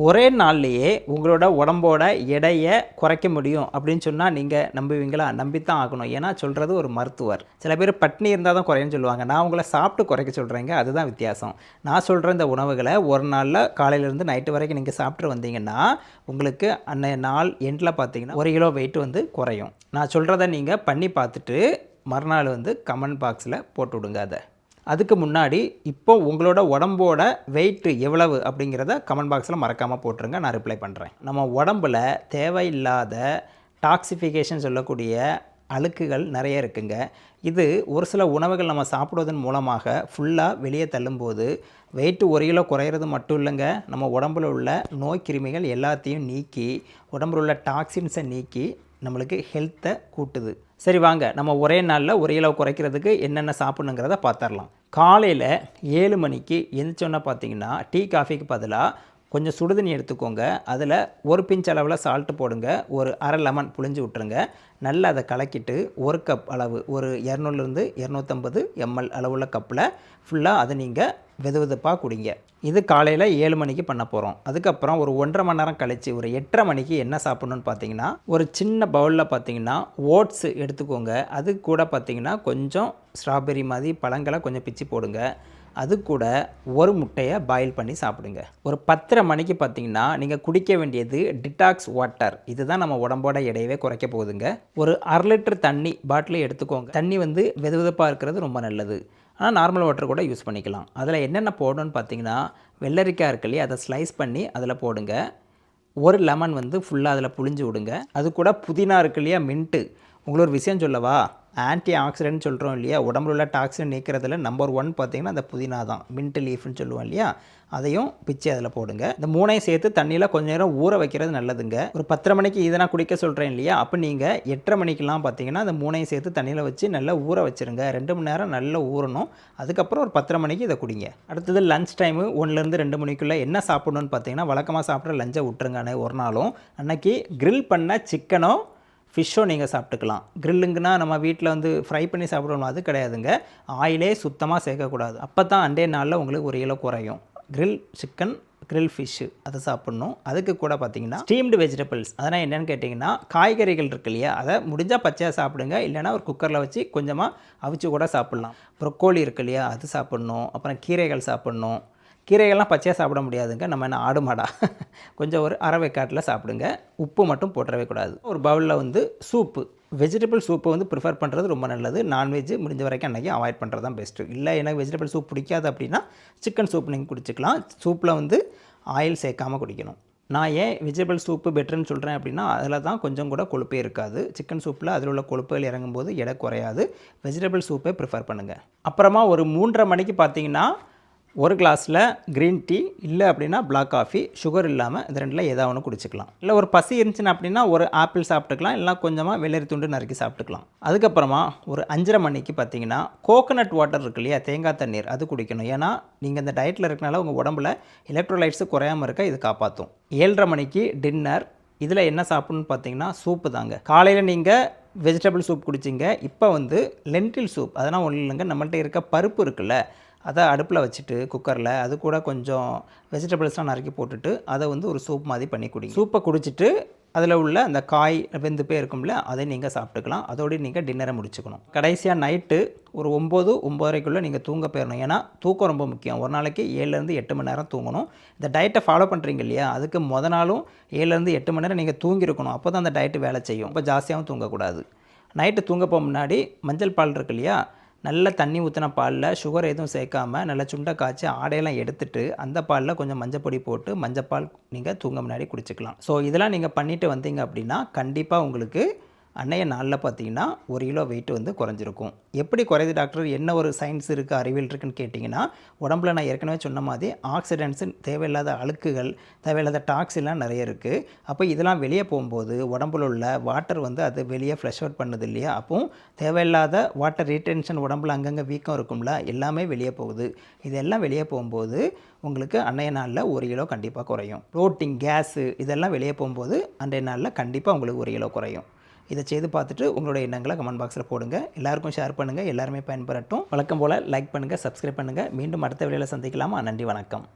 ஒரே நாள்லேயே உங்களோட உடம்போட எடையை குறைக்க முடியும் அப்படின்னு சொன்னால் நீங்கள் நம்புவீங்களா? நம்பித்தான் ஆகணும். ஏன்னா சொல்கிறது ஒரு மருத்துவர். சில பேர் பட்னி இருந்தால் தான் குறையுன்னு சொல்லுவாங்க. நான் உங்களை சாப்பிட்டு குறைக்க சொல்கிறேங்க. அதுதான் வித்தியாசம். நான் சொல்கிற இந்த உணவுகளை ஒரு நாளில் காலையிலேருந்து நைட்டு வரைக்கும் நீங்கள் சாப்பிட்டு வந்தீங்கன்னா உங்களுக்கு அன்றைய நாள் எண்டில் பார்த்தீங்கன்னா 1 கிலோ வெயிட் வந்து குறையும். நான் சொல்கிறத நீங்கள் பண்ணி பார்த்துட்டு மறுநாள் வந்து கமெண்ட் பாக்ஸில் போட்டு விடுங்க. அதுக்கு முன்னாடி இப்போ உங்களோட உடம்போட வெயிட் எவ்வளவு அப்படிங்கிறத கமெண்ட் பாக்ஸில் மறக்காமல் போட்டுருங்க. நான் ரிப்ளை பண்ணுறேன். நம்ம உடம்பில் தேவையில்லாத டாக்ஸிஃபிகேஷன் சொல்லக்கூடிய அழுக்குகள் நிறைய இருக்குங்க. இது ஒரு சில உணவுகள் நம்ம சாப்பிடுவதன் மூலமாக ஃபுல்லாக வெளியே தள்ளும்போது வெயிட்டு 1 கிலோ குறையிறது மட்டும் இல்லைங்க, நம்ம உடம்பில் உள்ள நோய் கிருமிகள் எல்லாத்தையும் நீக்கி உடம்பில் உள்ள டாக்ஸின்ஸை நீக்கி நம்மளுக்கு ஹெல்த்தை கூட்டுது. சரி வாங்க, நம்ம ஒரே நாளில் 1 கிலோ குறைக்கிறதுக்கு என்னென்ன சாப்பிடணுங்கிறத பார்த்துடலாம். காலையில் 7 மணிக்கு எழுந்திரிச்சோன்னா பார்த்தீங்கன்னா டீ காஃபிக்கு பதிலாக கொஞ்சம் சுடுதண்ணி எடுத்துக்கோங்க. அதில் ஒரு பிஞ்ச் அளவில் சால்ட்டு போடுங்க. ஒரு அரை லெமன் புழிஞ்சு விட்டுருங்க. நல்லா அதை கலக்கிட்டு 1 கப் அளவு, ஒரு 200லேருந்து 250 ml அளவுள்ள கப்பில் ஃபுல்லாக அதை நீங்கள் வெதுவெதுப்பாக குடிங்க. இது காலையில் 7 மணிக்கு பண்ண போகிறோம். அதுக்கப்புறம் ஒரு 1.5 மணி நேரம் கழித்து ஒரு 8:30 மணிக்கு என்ன சாப்பிட்ணுன்னு பார்த்தீங்கன்னா ஒரு சின்ன பவுலில் பார்த்தீங்கன்னா ஓட்ஸ் எடுத்துக்கோங்க. அது கூட பார்த்தீங்கன்னா கொஞ்சம் ஸ்ட்ராபெரி மாதிரி பழங்களை கொஞ்சம் பிச்சு போடுங்க. அது கூட ஒரு முட்டையை பாயில் பண்ணி சாப்பிடுங்க. ஒரு 10:30 மணிக்கு பார்த்தீங்கன்னா நீங்கள் குடிக்க வேண்டியது டிடாக்ஸ் வாட்டர். இதுதான் நம்ம உடம்போட எடையவே குறைக்க போகுதுங்க. ஒரு 1/2 லிட்டர் தண்ணி பாட்டில் எடுத்துக்கோங்க. தண்ணி வந்து வெதுவெதுப்பாக இருக்கிறது ரொம்ப நல்லது. ஆனால் நார்மல் வாட்டர் கூட யூஸ் பண்ணிக்கலாம். அதில் என்னென்ன போடணும்னு பார்த்தீங்கன்னா வெள்ளரிக்காய் இருக்கு இல்லையா, அதை ஸ்லைஸ் பண்ணி அதில் போடுங்க. ஒரு லெமன் வந்து ஃபுல்லாக அதில் புழிஞ்சு விடுங்க. அது கூட புதினா இருக்கு இல்லையா, மின்ட்டு. உங்களுக்கு ஒரு விஷயம் சொல்லவா? ஆன்டி ஆக்சிடென்ட் சொல்கிறோம் இல்லையா, உடம்புல உள்ள டாக்ஸின் நீக்கிறதுல நம்பர் 1 பார்த்தீங்கன்னா அந்த புதினா தான். மின்ட் லீஃப்னு சொல்லுவோம் இல்லையா, அதையும் பிச்சு அதில் போடுங்க. இந்த 3ஐயும் சேர்த்து தண்ணியில் கொஞ்சம் நேரம் ஊற வைக்கிறது நல்லதுங்க. ஒரு 10:30 மணிக்கு இதை நான் குடிக்க சொல்கிறேன் இல்லையா, அப்போ நீங்கள் 8:30 மணிக்கெலாம் பார்த்தீங்கன்னா அந்த 3ஐயும் சேர்த்து தண்ணியில் வச்சு நல்லா ஊற வச்சுருங்க. 2 மணி நேரம் நல்லா ஊறணும். அதுக்கப்புறம் ஒரு 10:30 மணிக்கு இதை குடிங்க. அடுத்தது லஞ்ச் டைமு 1லேருந்து 2 மணிக்குள்ளே என்ன சாப்பிடணும்னு பார்த்தீங்கன்னா வழக்கமாக சாப்பிட்ற லஞ்சை விட்டுருங்க. ஒரு நாளும் அன்றைக்கி கிரில் பண்ண சிக்கனோ ஃபிஷ்ஷோ நீங்கள் சாப்பிட்டுக்கலாம். கிரில்லுங்கன்னா நம்ம வீட்டில் வந்து ஃப்ரை பண்ணி சாப்பிடணும், அது கிடையாதுங்க. ஆயிலே சுத்தமாக சேர்க்கக்கூடாது. அப்போ தான் அண்டே நாளில் உங்களுக்கு 1 கிலோ குறையும். கிரில் சிக்கன், கிரில் ஃபிஷ்ஷு அதை சாப்பிட்ணும். அதுக்கு கூட பார்த்தீங்கன்னா ஸ்டீம்டு வெஜிடபிள்ஸ், அதனால் என்னென்னு கேட்டிங்கன்னா காய்கறிகள் இருக்கு இல்லையா, அதை முடிஞ்சால் பச்சையாக சாப்பிடுங்க. இல்லைனா ஒரு குக்கரில் வச்சு கொஞ்சமாக அவிச்சு கூட சாப்பிட்லாம். ப்ரொக்கோலி இருக்கு இல்லையா, அது சாப்பிட்ணும். அப்புறம் கீரைகள் சாப்பிட்ணும். கீரைகள்லாம் பச்சையாக சாப்பிட முடியாதுங்க. நம்ம என்ன ஆடு மாடா? கொஞ்சம் ஒரு அரை வேக்காட்டில் சாப்பிடுங்க. உப்பு மட்டும் போட்டுறவே கூடாது. ஒரு பவுலில் வந்து சூப்பு, வெஜிடபிள் சூப்பை வந்து ப்ரிஃபர் பண்ணுறது ரொம்ப நல்லது. நான்வெஜ் முடிஞ்ச வரைக்கும் அன்றைக்கி அவாய்ட் பண்ணுறது தான் பெஸ்ட்டு. இல்லை எனக்கு வெஜிடபிள் சூப் பிடிக்காது அப்படின்னா சிக்கன் சூப் நீங்கள் குடிச்சிக்கலாம். சூப்பில் வந்து ஆயில் சேர்க்காமல் குடிக்கணும். நான் ஏன் வெஜிடபிள் சூப்பு பெட்டர்னு சொல்கிறேன் அப்படின்னா அதில் தான் கொஞ்சம் கூட கொழுப்பே இருக்காது. சிக்கன் சூப்பில் அதில் உள்ள கொழுப்புகள் இறங்கும்போது எடை குறையாது. வெஜிடபிள் சூப்பை ப்ரிஃபர் பண்ணுங்கள். அப்புறமா ஒரு 3:30 மணிக்கு பார்த்தீங்கன்னா ஒரு கிளாஸில் க்ரீன் டீ, இல்லை அப்படின்னா பிளாக் காஃபி, சுகர் இல்லாமல் இது 2ல் ஏதாவது ஒன்று குடிச்சிக்கலாம். இல்லை ஒரு பசி இருந்துச்சுன்னா அப்படின்னா ஒரு ஆப்பிள் சாப்பிட்டுக்கலாம். இல்லைனா கொஞ்சமாக வெள்ளரி துண்டு நறுக்கி சாப்பிட்டுக்கலாம். அதுக்கப்புறமா ஒரு 5:30 மணிக்கு பார்த்தீங்கன்னா கோகோனட் வாட்டர் இருக்கு இல்லையா, தேங்காய் தண்ணீர், அது குடிக்கணும். ஏன்னா நீங்கள் இந்த டயட்டில் இருக்கனால உங்கள் உடம்புல எலக்ட்ரோலைட்ஸு குறையாமல் இருக்க இது காப்பாற்றும். 7:30 மணிக்கு டின்னர். இதில் என்ன சாப்பிட்ணுன்னு பார்த்தீங்கன்னா சூப்பு தாங்க. காலையில் நீங்கள் வெஜிடபிள் சூப் குடிச்சிங்க. இப்போ வந்து லென்டில் சூப், அதெல்லாம் ஒன்றும் இல்லைங்க. நம்மள்ட்ட இருக்க பருப்பு இருக்குல்ல, அதை அடுப்பில் வச்சுட்டு குக்கரில் அது கூட கொஞ்சம் வெஜிடபிள்ஸ்லாம் நறுக்கி போட்டுட்டு அதை வந்து ஒரு சூப் மாதிரி பண்ணி குடிங்க. சூப்பை குடிச்சிட்டு அதில் உள்ள அந்த காய் வெந்து போய் இருக்கும்ல, அதை நீங்கள் சாப்பிட்டுக்கலாம். அதோடு நீங்கள் டின்னரை முடிச்சுக்கணும். கடைசியாக நைட்டு ஒரு 9-9:30க்குள்ளே நீங்கள் தூங்க போயிடணும். ஏன்னா தூக்கம் ரொம்ப முக்கியம். ஒரு நாளைக்கு 7லேருந்து 8 மணி நேரம் தூங்கணும். இந்த டயட்டை ஃபாலோ பண்ணுறீங்க இல்லையா, அதுக்கு நாளும் 7லேருந்து 8 மணி நேரம் நீங்கள் தூங்கியிருக்கணும். அப்போ தான் அந்த டயட்டு வேலை செய்யும். ரொம்ப ஜாஸ்தியாகவும் தூங்கக்கூடாது. நைட்டு தூங்க போக முன்னாடி மஞ்சள் பால் இருக்கு இல்லையா, நல்ல தண்ணி ஊற்றின பாலில் சுகர் எதுவும் சேர்க்காமல் நல்லா சுண்டை காய்ச்சி ஆடையெல்லாம் எடுத்துகிட்டு அந்த பாலில் கொஞ்சம் மஞ்சப்பொடி போட்டு மஞ்சப்பால் நீங்கள் தூங்க முன்னாடி குடிச்சிக்கலாம். ஸோ இதெல்லாம் நீங்கள் பண்ணிவிட்டு வந்தீங்க அப்படின்னா கண்டிப்பாக உங்களுக்கு அன்றைய நாளில் பார்த்தீங்கன்னா 1 கிலோ வெயிட் வந்து குறைஞ்சிருக்கும். எப்படி குறையுது டாக்டர், என்ன ஒரு சயின்ஸ் இருக்குது, அறிவியல் இருக்குதுன்னு கேட்டிங்கன்னா உடம்புல நான் ஏற்கனவே சொன்ன மாதிரி ஆக்சிடென்ட்ஸு, தேவையில்லாத அழுக்குகள், தேவையில்லாத டாக்ஸின்லாம் நிறைய இருக்குது. அப்போ இதெல்லாம் வெளியே போகும்போது உடம்புல உள்ள வாட்டர் வந்து அது வெளியே ஃப்ளஷ் அவுட் பண்ணுது இல்லையா, அப்போது தேவையில்லாத வாட்டர் ரீடென்ஷன், உடம்புல அங்கங்கே வீக்கம் இருக்கும்ல, எல்லாமே வெளியே போகுது. இதெல்லாம் வெளியே போகும்போது உங்களுக்கு அன்றைய நாளில் 1 கிலோ கண்டிப்பாக குறையும். ப்ரோட்டீன், கேஸு இதெல்லாம் வெளியே போகும்போது அன்றைய நாளில் கண்டிப்பாக உங்களுக்கு 1 கிலோ குறையும். இதை செய்து பார்த்துட்டு உங்களோட எண்ணங்களை கமெண்ட் பாக்ஸில் போடுங்க. எல்லாருக்கும் ஷேர் பண்ணுங்கள். எல்லாருமே பயன்பெறட்டும். வழக்கம் போல் லைக் பண்ணுங்கள், சப்ஸ்கிரைப் பண்ணுங்கள். மீண்டும் அடுத்த வீடியோவில் சந்திக்கலாமா? நன்றி, வணக்கம்.